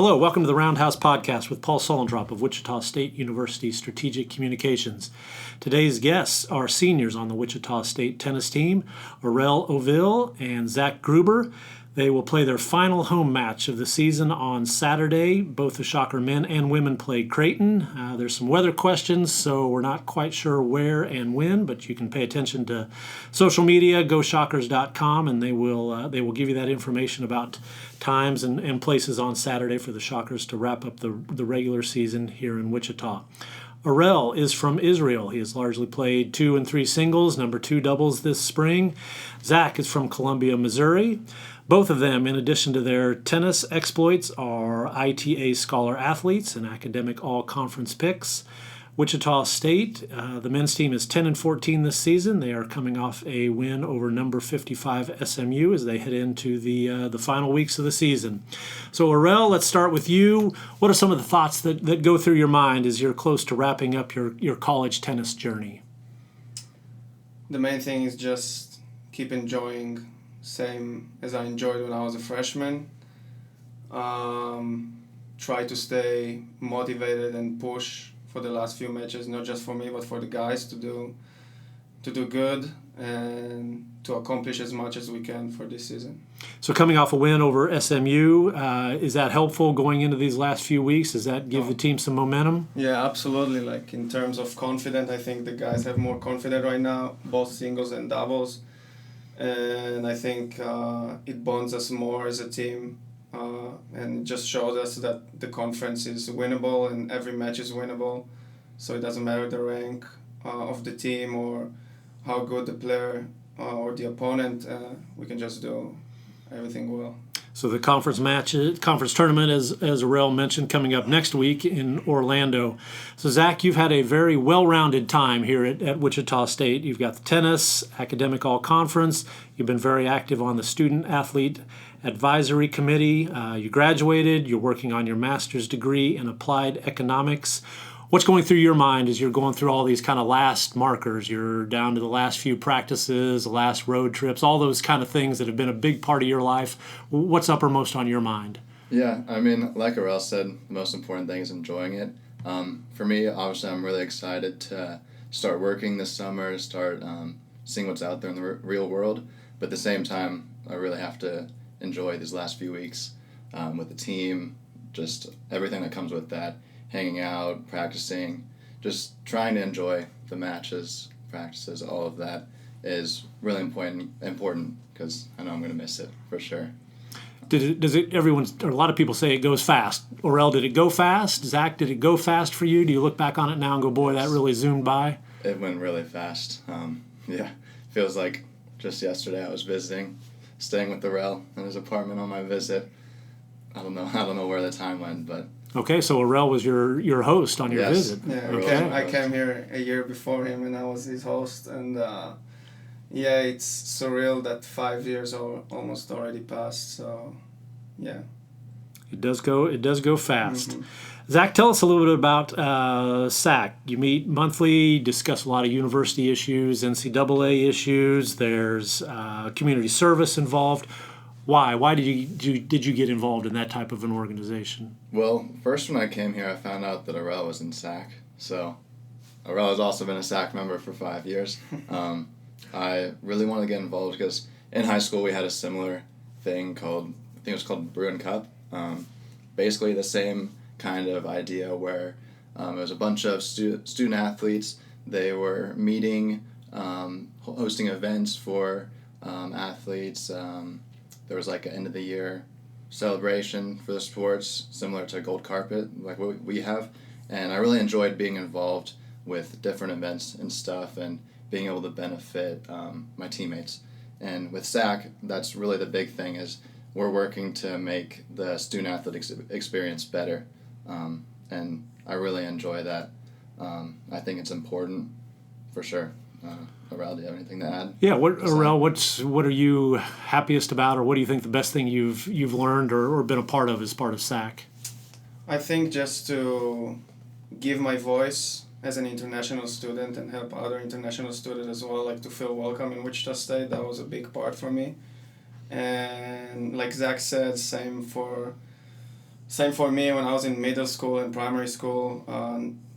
Hello, welcome to the Roundhouse podcast with Paul Sullendrop of Wichita State University Strategic Communications. Today's guests are seniors on the Wichita State tennis team, Orel, Ovil, and Zach Grueber. They will play their final home match of the season on Saturday. Both the Shocker men and women play Creighton. There's some weather questions, so we're not quite sure where and when, but you can pay attention to social media, goshockers.com, and they will give you that information about times and places on Saturday for the Shockers to wrap up the regular season here in Wichita. Orel is from Israel. He has largely played 2 and 3 singles, number 2 doubles this spring. Zach is from Columbia, Missouri. Both of them, in addition to their tennis exploits, are ITA scholar athletes and academic all-conference picks. Wichita State, the men's team is 10 and 14 this season. They are coming off a win over number 55 SMU as they head into the final weeks of the season. So, Orel, let's start with you. What are some of the thoughts that go through your mind as you're close to wrapping up your college tennis journey? The main thing is just keep enjoying, same as I enjoyed when I was a freshman. Try to stay motivated and push for the last few matches, not just for me but for the guys to do good and to accomplish as much as we can for this season. So coming off a win over SMU, is that helpful going into these last few weeks? Does that give the team some momentum? Yeah, absolutely. Like in terms of confidence, I think the guys have more confidence right now, both singles and doubles. And I think it bonds us more as a team and it just shows us that the conference is winnable and every match is winnable. So it doesn't matter the rank of the team or how good the player or the opponent, we can just do everything well. So the conference tournament, as Orel mentioned, coming up next week in Orlando. So Zach, you've had a very well-rounded time here at Wichita State. You've got the tennis, academic all-conference. You've been very active on the student-athlete advisory committee. You graduated. You're working on your master's degree in applied economics. What's going through your mind as you're going through all these kind of last markers? You're down to the last few practices, the last road trips, all those kind of things that have been a big part of your life. What's uppermost on your mind? Yeah, I mean, like Orel said, the most important thing is enjoying it. For me, obviously, I'm really excited to start working this summer, start seeing what's out there in the real world. But at the same time, I really have to enjoy these last few weeks with the team, just everything that comes with that. Hanging out, practicing, just trying to enjoy the matches, practices, all of that is really important because I know I'm going to miss it for sure. A lot of people say it goes fast. Orel, did it go fast? Zach, did it go fast for you? Do you look back on it now and go, boy, that really zoomed by? It went really fast. Feels like just yesterday I was staying with Orel in his apartment on my visit. I don't know where the time went, but... Okay, so Orel was your host on your visit. Yeah, okay. I came here a year before him and I was his host. And it's surreal that 5 years almost already passed. So, yeah. It does go fast. Mm-hmm. Zach, tell us a little bit about SAC. You meet monthly, discuss a lot of university issues, NCAA issues. There's community service involved. Why? Why did you get involved in that type of an organization? Well, first when I came here, I found out that Orel was in SAC. So Orel has also been a SAC member for 5 years. I really wanted to get involved because in high school we had a similar thing called Bruin Cup. Basically the same kind of idea where it was a bunch of student athletes. They were meeting, hosting events for athletes. There was like an end of the year celebration for the sports, similar to Gold Carpet, like what we have. And I really enjoyed being involved with different events and stuff and being able to benefit my teammates. And with SAC, that's really the big thing is we're working to make the student athletics experience better. And I really enjoy that. I think it's important for sure. Orel, do you have anything to add? Yeah, Orel, what are you happiest about, or what do you think the best thing you've learned or been a part of as part of SAC? I think just to give my voice as an international student and help other international students as well, like to feel welcome in Wichita State, that was a big part for me. And like Zach said, same for same for me when I was in middle school and primary school.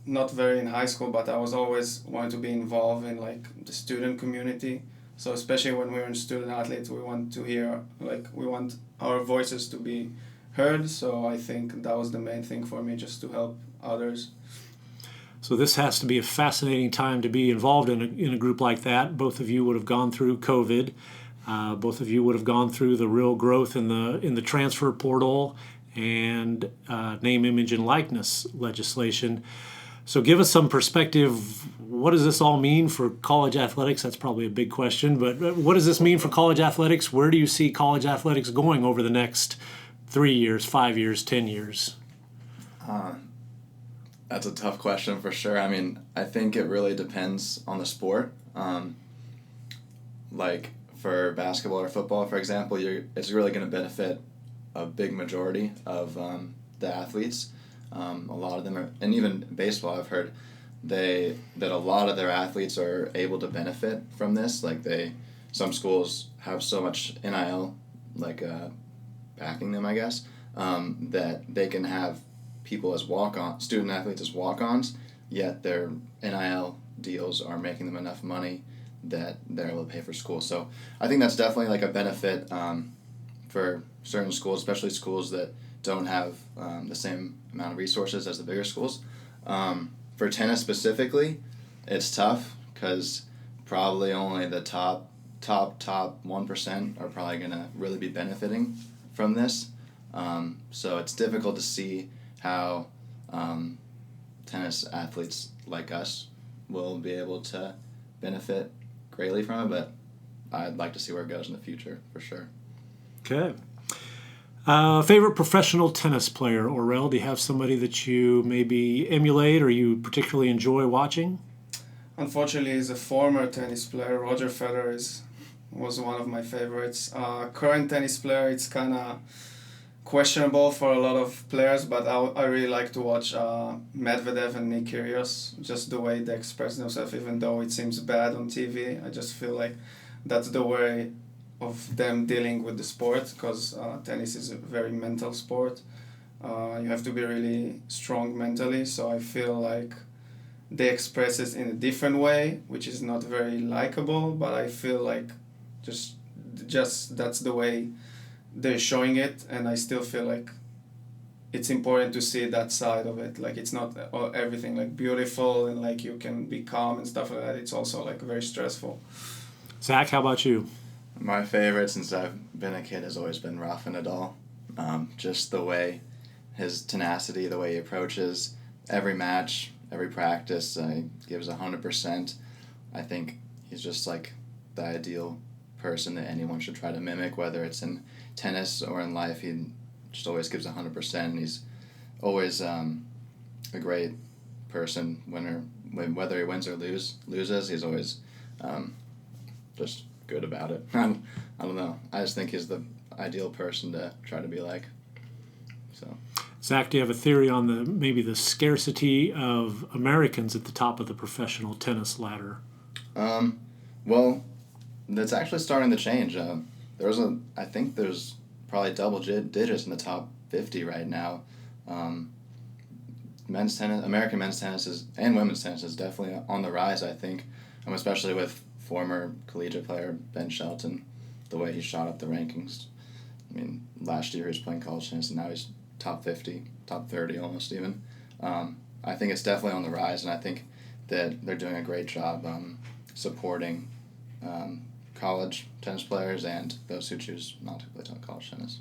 Not very in high school, but I was always wanting to be involved in like the student community. So especially when we're in student athletes, we want to hear, like we want our voices to be heard. So I think that was the main thing for me, just to help others. So this has to be a fascinating time to be involved in a group like that. Both of you would have gone through COVID. Both of you would have gone through the real growth in the transfer portal and name, image, and likeness legislation. So give us some perspective. What does this all mean for college athletics? That's probably a big question, but what does this mean for college athletics? Where do you see college athletics going over the next 3 years, 5 years, 10 years? That's a tough question for sure. I mean, I think it really depends on the sport. Like for basketball or football, for example, it's really going to benefit a big majority of the athletes. A lot of them are, and even baseball, I've heard that a lot of their athletes are able to benefit from this. Like some schools have so much NIL, like backing them, I guess, that they can have people as student athletes as walk-ons, yet their NIL deals are making them enough money that they're able to pay for school. So I think that's definitely like a benefit for certain schools, especially schools that don't have the same amount of resources as the bigger schools. For tennis specifically, it's tough because probably only the top 1% are probably going to really be benefiting from this. So it's difficult to see how tennis athletes like us will be able to benefit greatly from it, but I'd like to see where it goes in the future for sure. Okay. Favorite professional tennis player, Orel? Do you have somebody that you maybe emulate or you particularly enjoy watching? Unfortunately, as a former tennis player, Roger Federer was one of my favorites. Current tennis player, it's kind of questionable for a lot of players, but I really like to watch Medvedev and Nick Kyrgios, just the way they express themselves, even though it seems bad on TV. I just feel like that's the way of them dealing with the sport, because tennis is a very mental sport. You have to be really strong mentally, so I feel like they express it in a different way, which is not very likable, but I feel like just that's the way they're showing it, and I still feel like it's important to see that side of it. Like it's not everything like beautiful and like you can be calm and stuff like that. It's also like very stressful. Zach, how about you? My favorite since I've been a kid has always been Rafa Nadal. Just the way his tenacity, the way he approaches every match, every practice, he gives 100%. I think he's just like the ideal person that anyone should try to mimic, whether it's in tennis or in life. He just always gives 100%, and he's always a great person. Whether he wins or loses, he's always just good about it. I don't know. I just think he's the ideal person to try to be like. So, Zach, do you have a theory on maybe the scarcity of Americans at the top of the professional tennis ladder? Well, that's actually starting to change. I think there's probably double digits in the top 50 right now. Men's tennis, American men's tennis and women's tennis is definitely on the rise, I think, especially with former collegiate player Ben Shelton, the way he shot up the rankings. I mean, last year he was playing college tennis, and now he's top 50, top 30 almost even. I think it's definitely on the rise, and I think that they're doing a great job supporting college tennis players and those who choose not to play college tennis.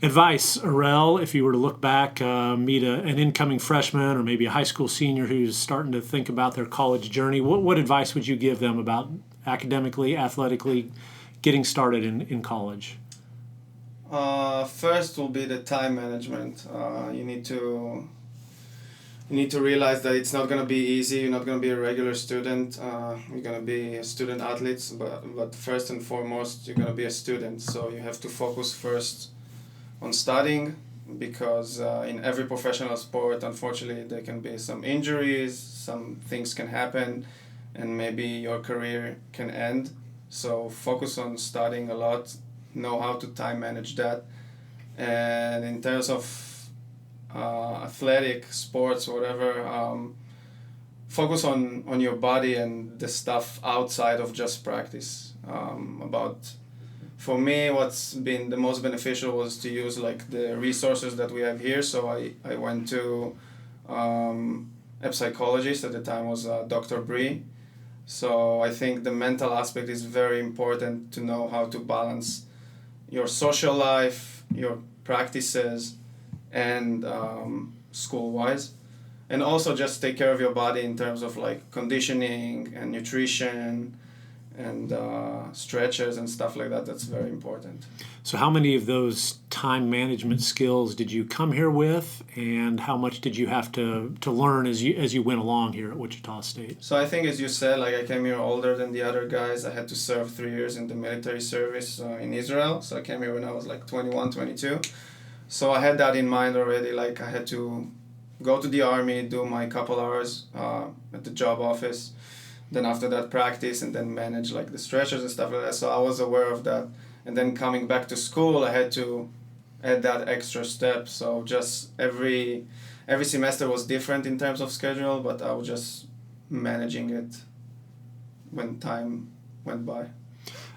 Advice, Orel, if you were to look back, meet an incoming freshman or maybe a high school senior who's starting to think about their college journey, what advice would you give them about academically, athletically, getting started in college? First will be the time management. You need to realize that it's not going to be easy. You're not going to be a regular student. You're going to be a student athlete, but first and foremost, you're going to be a student. So you have to focus first on studying, because in every professional sport, unfortunately, there can be some injuries, some things can happen, and maybe your career can end. So focus on studying a lot, know how to time manage that. And in terms of athletic sports, whatever, focus on your body and the stuff outside of just practice. For me, what's been the most beneficial was to use like the resources that we have here. So I went to a psychologist. At the time was Dr. Bree. So I think the mental aspect is very important to know how to balance your social life, your practices, and school-wise. And also just take care of your body in terms of like conditioning and nutrition and stretches and stuff like that. That's very important. So how many of those time management skills did you come here with, and how much did you have to learn as you went along here at Wichita State? So I think, as you said, like I came here older than the other guys. I had to serve 3 years in the military service in Israel. So I came here when I was like 21, 22. So I had that in mind already. Like I had to go to the army, do my couple hours at the job office, then after that practice, and then manage like the stretchers and stuff like that. So I was aware of that. And then coming back to school, I had to add that extra step. So just every semester was different in terms of schedule, but I was just managing it when time went by.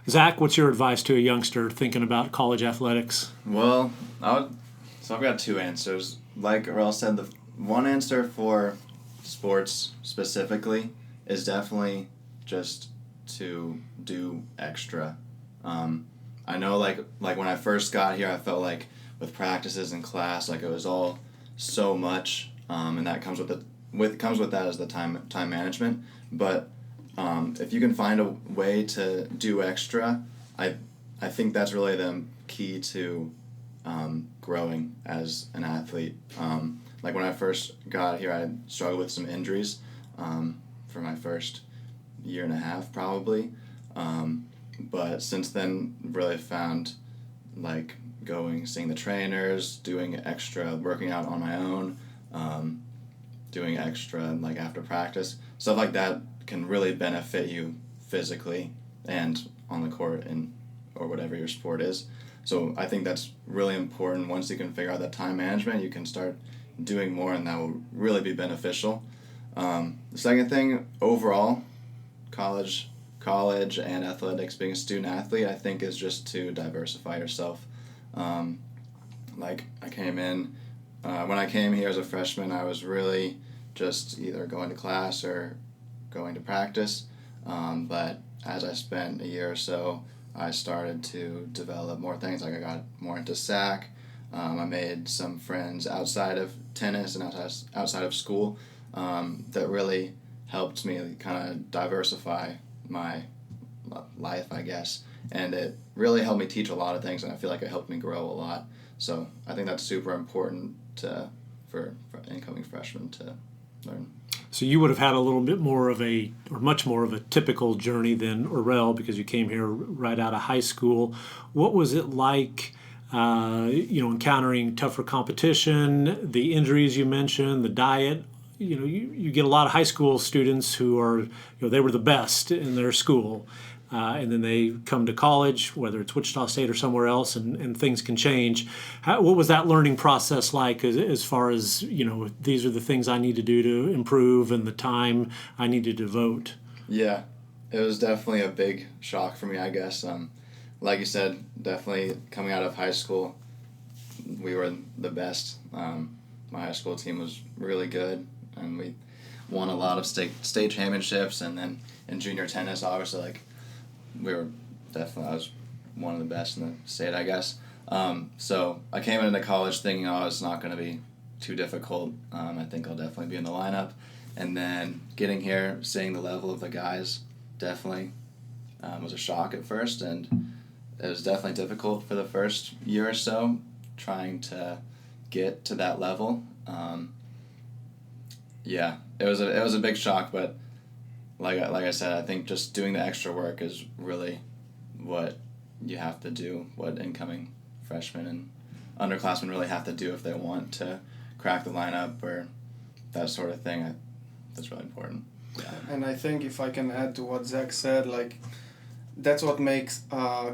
Zach, what's your advice to a youngster thinking about college athletics? Well, so I've got two answers. Like Orel said, the one answer for sports specifically is definitely just to do extra. I know like when I first got here, I felt like with practices and class, like it was all so much, and that comes with that as the time management. But if you can find a way to do extra, I think that's really the key to growing as an athlete. Like when I first got here, I struggled with some injuries for my first year and a half probably. But since then, really found like seeing the trainers, doing extra, working out on my own, doing extra like after practice, stuff like that can really benefit you physically and on the court or whatever your sport is. So I think that's really important. Once you can figure out that time management, you can start doing more, and that will really be beneficial. The second thing, overall, college and athletics, being a student athlete, I think is just to diversify yourself. Like I came in, when I came here as a freshman, I was really just either going to class or going to practice. But as I spent a year or so, I started to develop more things. Like I got more into SAC. I made some friends outside of tennis and outside of school that really helped me kind of diversify my life, I guess. And it really helped me teach a lot of things, and I feel like it helped me grow a lot. So I think that's super important for incoming freshmen to learn. So you would have had a little bit more of much more of a typical journey than Orel, because you came here right out of high school. What was it like, encountering tougher competition, the injuries you mentioned, the diet? You get a lot of high school students who are, they were the best in their school. And then they come to college, whether it's Wichita State or somewhere else, and things can change. What was that learning process like as far as, these are the things I need to do to improve and the time I need to devote? Yeah, it was definitely a big shock for me, I guess. Like you said, definitely coming out of high school, we were the best. My high school team was really good, and we won a lot of state championships, and then in junior tennis, obviously, I was one of the best in the state, I guess. So I came into college thinking, it's not going to be too difficult. I think I'll definitely be in the lineup. And then getting here, seeing the level of the guys, definitely was a shock at first. And it was definitely difficult for the first year or so, trying to get to that level. It was a big shock, but like I said, I think just doing the extra work is really what you have to do, what incoming freshmen and underclassmen really have to do if they want to crack the lineup or that sort of thing. That's really important. Yeah. And I think if I can add to what Zach said, like that's what makes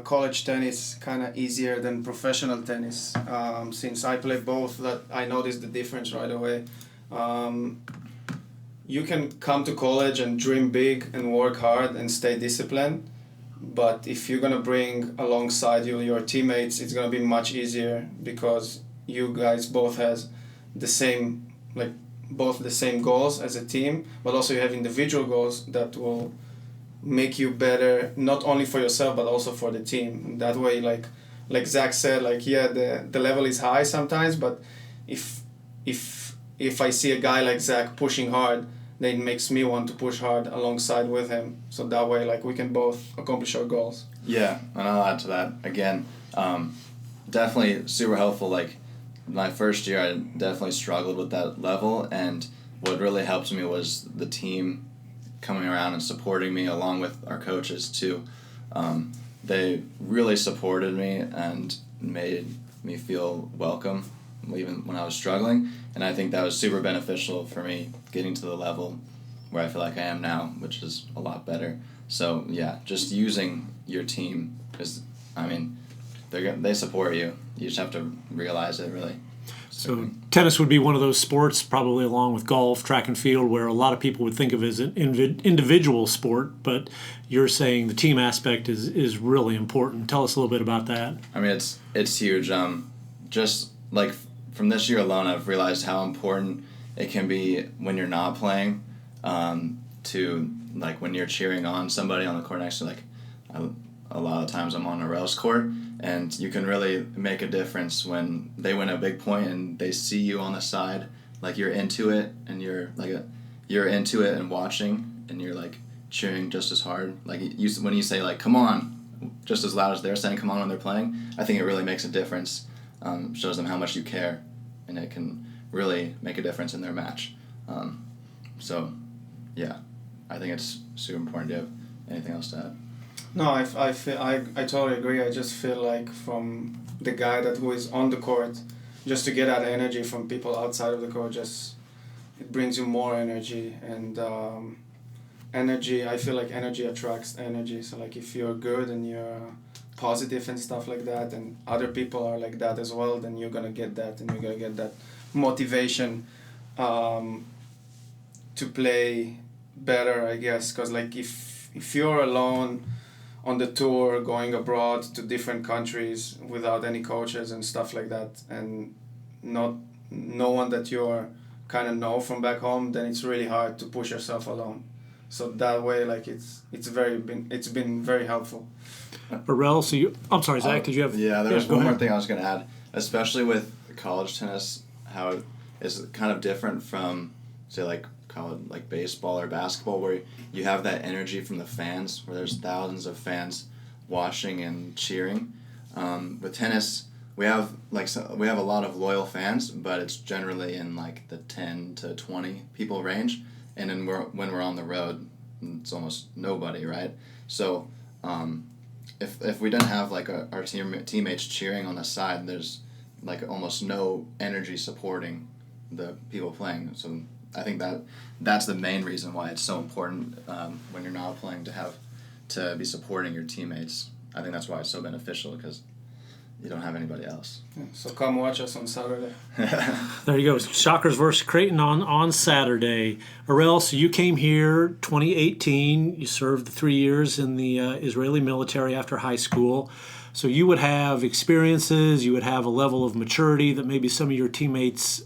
college tennis kind of easier than professional tennis. Since I play both, that I noticed the difference right away. You can come to college and dream big and work hard and stay disciplined, but if you're gonna bring alongside you your teammates, it's gonna be much easier because you guys both has the same both the same goals as a team, but also you have individual goals that will make you better not only for yourself but also for the team. That way, like Zach said, yeah, the level is high sometimes, but if I see a guy like Zach pushing hard, then it makes me want to push hard alongside with him. So that way, we can both accomplish our goals. Yeah, and I'll add to that again. Definitely super helpful. Like my first year, I definitely struggled with that level, and what really helped me was the team coming around and supporting me, along with our coaches too. They really supported me and made me feel welcome even when I was struggling, and I think that was super beneficial for me getting to the level where I feel like I am now, which is a lot better. So yeah, just using your team is, I mean, they support you. You just have to realize it, really. So tennis would be one of those sports, probably along with golf, track and field, where a lot of people would think of as an individual sport, but you're saying the team aspect is really important. Tell us a little bit about that. I mean, it's huge. Just like from this year alone, I've realized how important it can be when you're not playing, to like when you're cheering on somebody on the court next to, like a lot of times I'm on Orel's court, and you can really make a difference when they win a big point and they see you on the side, like you're into it and you're into it and watching, and you're like cheering just as hard. Like when you say like come on, just as loud as they're saying come on when they're playing, I think it really makes a difference. Shows them how much you care, and it can really make a difference in their match. So yeah, I think it's super important. Do you have anything else to add? No, I totally agree. I just feel like from the guy who is on the court, just to get that energy from people outside of the court, just it brings you more energy, and energy. I feel like energy attracts energy. So like if you're good and you're positive and stuff like that, and other people are like that as well, then you're gonna get that, and you're gonna get that motivation to play better, I guess. Because like if you're alone on the tour, going abroad to different countries without any coaches and stuff like that, and no one that you're kind of know from back home, then it's really hard to push yourself alone. So that way, like it's been very helpful. Orel, so I'm sorry, Zach, did you have? Yeah, there was go one more ahead. thing I was going to add, especially with college tennis, how it is kind of different from, say, like college, like baseball or basketball, where you have that energy from the fans, where there's thousands of fans watching and cheering. With tennis, we have a lot of loyal fans, but it's generally in like the 10 to 20 people range, and then when we're on the road, it's almost nobody, right? So if we didn't have like our teammates cheering on the side, there's like almost no energy supporting the people playing. So I think that's the main reason why it's so important when you're not playing to be supporting your teammates. I think that's why it's so beneficial, because you don't have anybody else. Yeah, so come watch us on Saturday. There you go. Shockers versus Creighton on Saturday. Orel, so you came here 2018. You served 3 years in the Israeli military after high school. So you would have experiences, you would have a level of maturity that maybe some of your teammates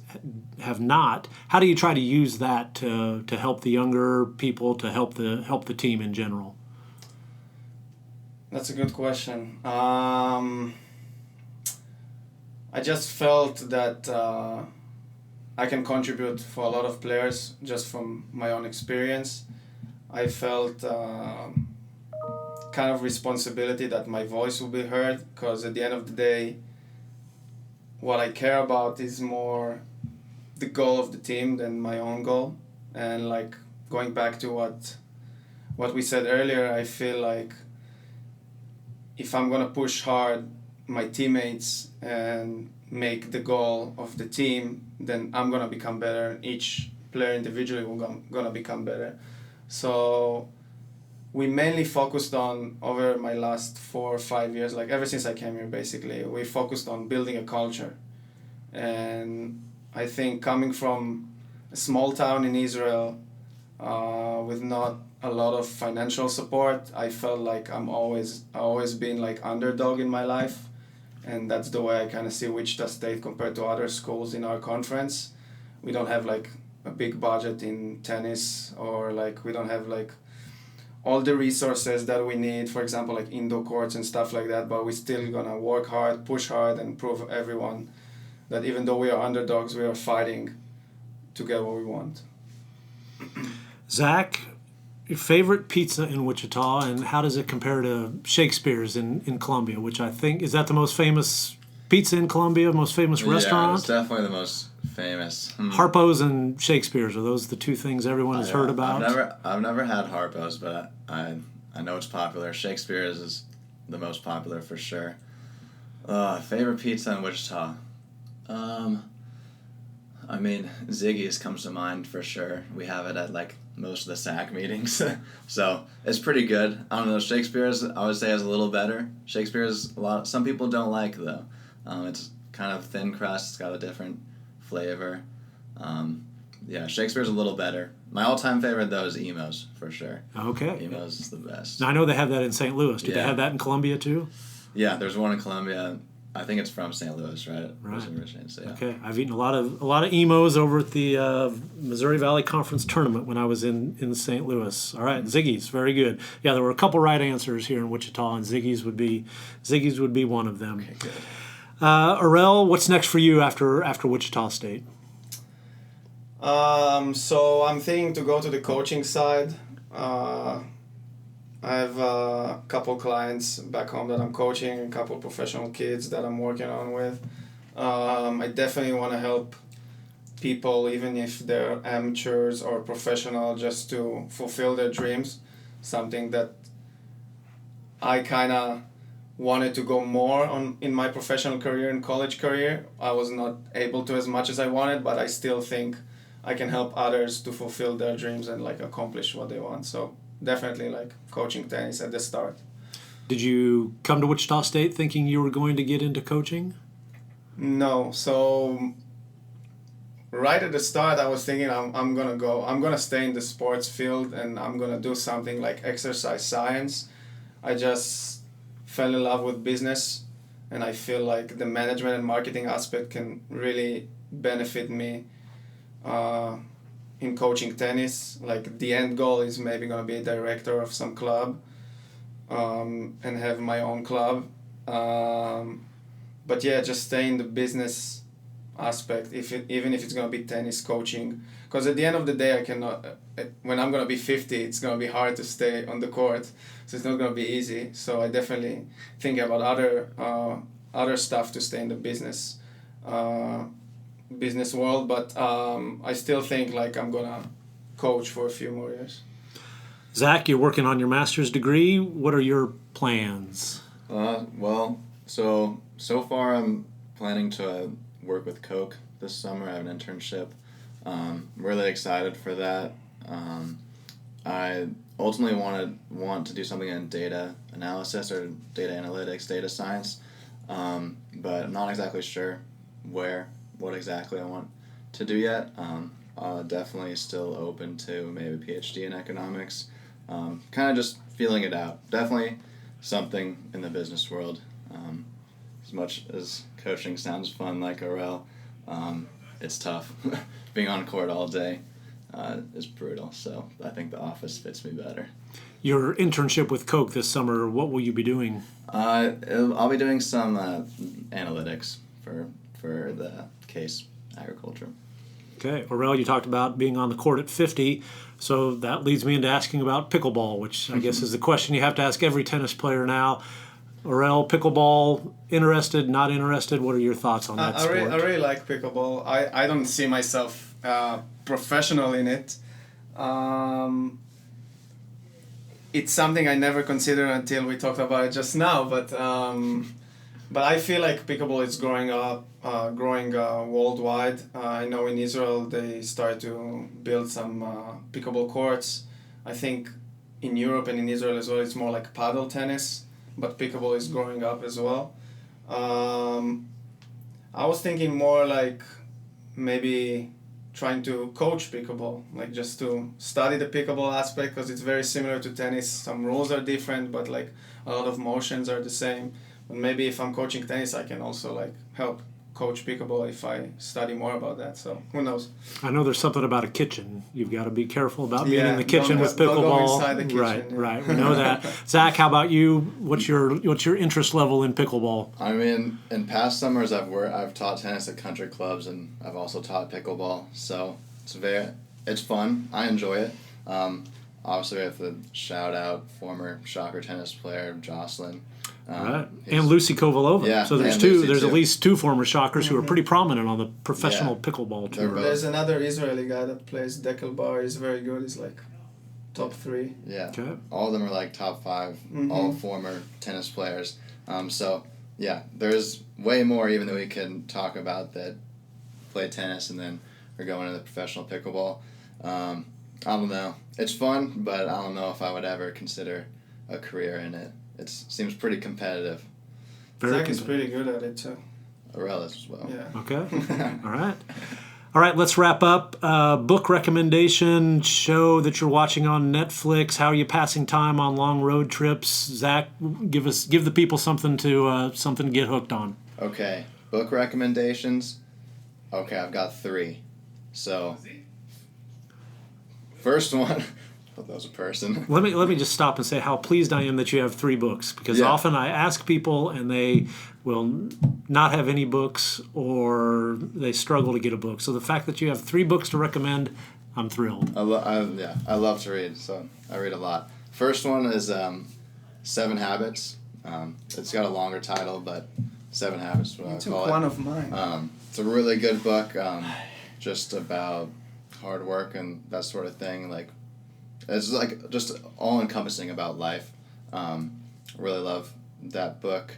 have not. How do you try to use that to help the younger people, to help the team in general? That's a good question. I just felt that I can contribute for a lot of players just from my own experience. I felt kind of responsibility that my voice will be heard, because at the end of the day, what I care about is more the goal of the team than my own goal. And like going back to what we said earlier, I feel like if I'm gonna push hard my teammates and make the goal of the team, then I'm gonna become better, and each player individually will gonna become better. So we mainly focused on, over my last 4 or 5 years, like ever since I came here basically, we focused on building a culture. And I think coming from a small town in Israel with not a lot of financial support, I felt like I always been like underdog in my life. And that's the way I kind of see Wichita State compared to other schools in our conference. We don't have like a big budget in tennis, or like we don't have like all the resources that we need, for example, like indoor courts and stuff like that, but we're still gonna work hard, push hard, and prove everyone that even though we are underdogs, we are fighting to get what we want. Zach, your favorite pizza in Wichita, and how does it compare to Shakespeare's in Columbia, which I think, is that the most famous pizza in Columbia, most famous Yeah, restaurant? it's definitely the most famous. Harpo's and Shakespeare's, are those the two things everyone has heard about? I've never had Harpo's, but I know it's popular. Shakespeare's is the most popular for sure. Favorite pizza in Wichita? I mean, Ziggy's comes to mind for sure. We have it at like most of the SAC meetings, so it's pretty good. I don't know. Shakespeare's, I would say, is a little better. Shakespeare's a lot. Some people don't like though. It's kind of thin crust. It's got a different flavor. Yeah, Shakespeare's a little better. My all-time favorite though is Emo's for sure. Okay. Emo's is the best. Now, I know they have that in St. Louis. Do they Yeah. have that in Columbia too? Yeah, there's one in Columbia. I think it's from St. Louis, right? Right. So, yeah. Okay, I've eaten a lot of Emos over at the Missouri Valley Conference tournament when I was in St. Louis. All right, Ziggy's, very good. Yeah, there were a couple right answers here in Wichita, and Ziggy's would be one of them. Okay, good. Orel, what's next for you after Wichita State? So I'm thinking to go to the coaching side. I have a couple clients back home that I'm coaching, a couple professional kids that I'm working on with. I definitely want to help people, even if they're amateurs or professional, just to fulfill their dreams. Something that I kind of wanted to go more on in my professional career and college career. I was not able to as much as I wanted, but I still think I can help others to fulfill their dreams and like accomplish what they want. So definitely like coaching tennis at the start. Did you come to Wichita State thinking you were going to get into coaching? No. So right at the start, I was thinking I'm gonna stay in the sports field and I'm gonna do something like exercise science. I just fell in love with business, and I feel like the management and marketing aspect can really benefit me in coaching tennis. Like the end goal is maybe gonna be a director of some club and have my own club. But yeah, just stay in the business aspect, even if it's gonna be tennis coaching. Because at the end of the day, I cannot. When I'm gonna be 50, it's gonna be hard to stay on the court, so it's not gonna be easy. So I definitely think about other stuff to stay in the business world. But I still think like I'm gonna coach for a few more years. Zach, you're working on your master's degree. What are your plans? Well, so far I'm planning to work with Coke this summer. I have an internship. I'm really excited for that. I ultimately want to do something in data analysis or data analytics, data science, but I'm not exactly sure what exactly I want to do yet. Definitely still open to maybe a PhD in economics. Kind of just feeling it out. Definitely something in the business world. As much as coaching sounds fun like Orel, it's tough. Being on court all day is brutal, so I think the office fits me better. Your internship with Coke this summer, what will you be doing? I'll be doing some analytics for the case agriculture. Okay, Orel, you talked about being on the court at 50, so that leads me into asking about pickleball, which I guess is the question you have to ask every tennis player now. Orel, pickleball, interested, not interested? What are your thoughts on that sport? I really like pickleball. I don't see myself professional in it. It's something I never considered until we talked about it just now. But I feel like pickleball is growing worldwide. I know in Israel they start to build some pickleball courts. I think in Europe and in Israel as well, it's more like paddle tennis, but pickleball is growing up as well. I was thinking more like maybe trying to coach pickleball, like just to study the pickleball aspect, because it's very similar to tennis. Some rules are different, but like a lot of motions are the same. But maybe if I'm coaching tennis, I can also like help coach pickleball if I study more about that. So who knows? I know there's something about a kitchen. You've got to be careful about being Yeah, in the kitchen with don't go pickleball. inside the kitchen, right, yeah. right. We know that. Zach, how about you? What's your interest level in pickleball? I mean, in past summers I've taught tennis at country clubs, and I've also taught pickleball. So it's fun. I enjoy it. Obviously, we have to shout out former Shocker tennis player Jocelyn. Right. And Lucy Kovalova. Yeah, so there's and two. Lucy There's too. at least two former Shockers who are pretty prominent on the professional pickleball They're tour. both- There's another Israeli guy that plays Deckelbar. He's very good. He's like top 3. Yeah. Okay. All of them are like top 5, Mhm. all former tennis players. So, yeah, there's way more even that we can talk about that play tennis and then are going into professional pickleball. I don't know. It's fun, but I don't know if I would ever consider a career in it. It seems pretty competitive. Zach is pretty good at it too. Orel as well. Yeah. Okay. All right. All right, let's wrap up. Book recommendation, show that you're watching on Netflix. How are you passing time on long road trips? Zach, give the people something to get hooked on. Okay, book recommendations. Okay, I've got 3. So, first one, I thought that was a person. Let me just stop and say how pleased I am that you have 3 books, because Yeah. often I ask people and they will not have any books or they struggle to get a book. So the fact that you have 3 books to recommend, I'm thrilled. I love to read, so I read a lot. First one is 7 Habits. It's got a longer title, but 7 Habits is what I You took call one it. of mine. It's a really good book, just about hard work and that sort of thing. Like, it's like just all encompassing about life. Really love that book.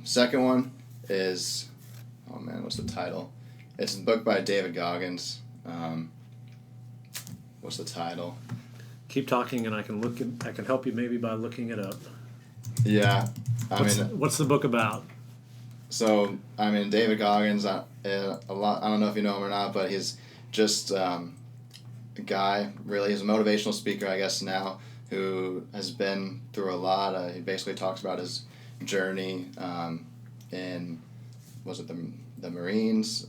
Second one is, oh man, what's the title? It's a book by David Goggins. What's the title? Keep talking and I can help you maybe by looking it up. Yeah, What's the book about? So, David Goggins, a lot. I don't know if you know him or not, but he's just a guy, really. He's a motivational speaker, I guess, now, who has been through a lot. He basically talks about his journey in, was it the Marines?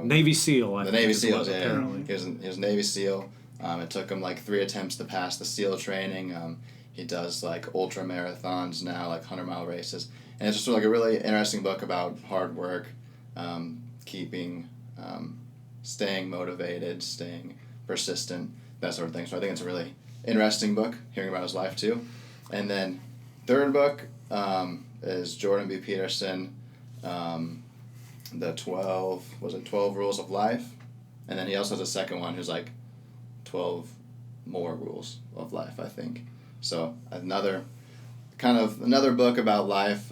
Navy SEAL. I The think Navy it SEALs, was, yeah. apparently. He was Navy SEAL. It took him like 3 attempts to pass the SEAL training. He does like ultra marathons now, like 100-mile races. And it's just like a really interesting book about hard work, staying motivated, staying persistent, that sort of thing. So I think it's a really interesting book, hearing about his life too. And then third book is Jordan B. Peterson, the 12 Rules of Life? And then he also has a second one who's like 12 more rules of life, I think. So another book about life,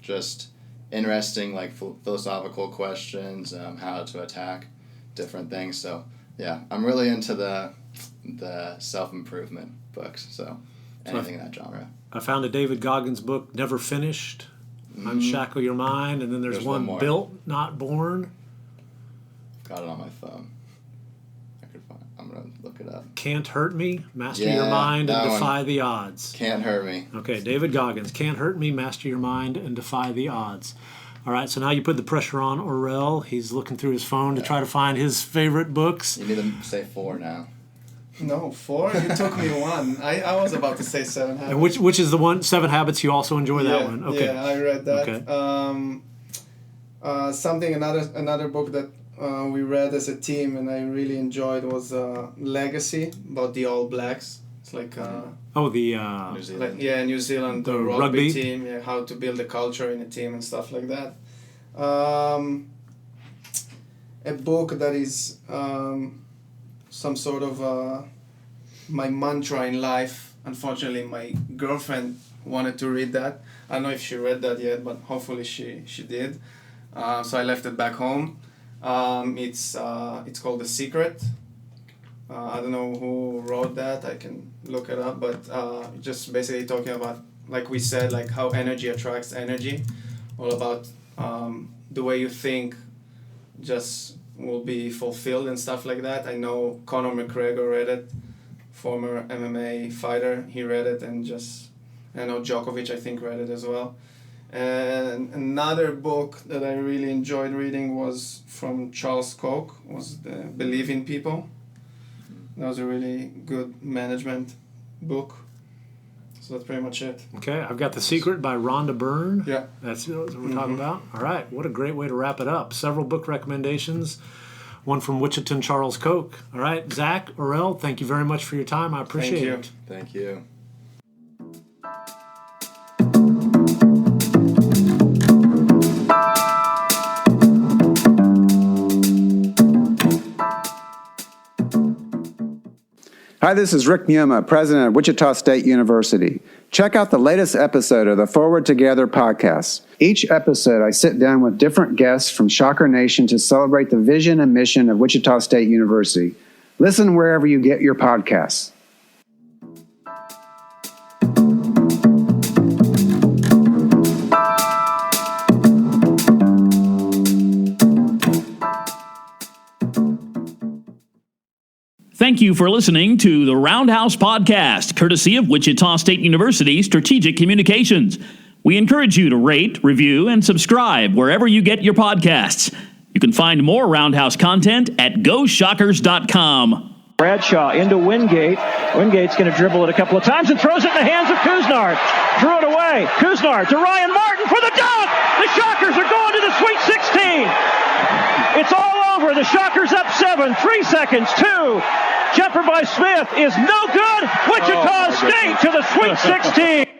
just interesting like philosophical questions, how to attack different things. So yeah, I'm really into the self-improvement books. So anything in that genre. I found a David Goggins book, Never Finished, Unshackle Your Mind, and then there's one more. Built, Not Born. Got it on my phone. I'm gonna look it up. Can't Hurt Me, Master Yeah, Your Mind, and that one. Defy the Odds. Can't Hurt Me. Okay, David Goggins, Can't Hurt Me, Master Your Mind, and Defy the Odds. All right, so now you put the pressure on Orel. He's looking through his phone to try to find his favorite books. You need to say 4 now. No, 4? You took me 1. I was about to say 7 Habits. And which is the one, 7 Habits, you also enjoy that one? Okay. Yeah, I read that. Okay. Another book that we read as a team and I really enjoyed was Legacy, about the All Blacks. It's like New Zealand. New Zealand, the rugby team, how to build a culture in a team and stuff like that. A book that is some sort of my mantra in life. Unfortunately, my girlfriend wanted to read that. I don't know if she read that yet, but hopefully she did. So I left it back home. It's called The Secret. I don't know who wrote that. I can look it up, but just basically talking about, like we said, like how energy attracts energy, all about the way you think just will be fulfilled and stuff like that. I know Conor McGregor read it, former MMA fighter. He read it, and I know Djokovic, I think, read it as well. And another book that I really enjoyed reading was from Charles Koch, was the Believe in People. That was a really good management book. So that's pretty much it. Okay, I've got The Secret by Rhonda Byrne. Yeah. That's what we're talking about. All right, what a great way to wrap it up. Several book recommendations, one from Wichita Charles Koch. All right, Zach, Orel, thank you very much for your time. I appreciate it. Thank you. Hi, this is Rick Muma, president of Wichita State University. Check out the latest episode of the Forward Together podcast. Each episode, I sit down with different guests from Shocker Nation to celebrate the vision and mission of Wichita State University. Listen wherever you get your podcasts. Thank you for listening to the Roundhouse podcast, courtesy of Wichita State University Strategic Communications. We encourage you to rate, review, and subscribe wherever you get your podcasts. You can find more Roundhouse content at GoShockers.com. Bradshaw into Wingate. Wingate's going to dribble it a couple of times and throws it in the hands of Kuznard. Drew it away. Kuznard to Ryan Martin for the dunk. The Shockers are going to the Sweet 16. It's all over. The Shockers up 7. 3 seconds. 2. Jumper by Smith is no good. Wichita State to the Sweet 16.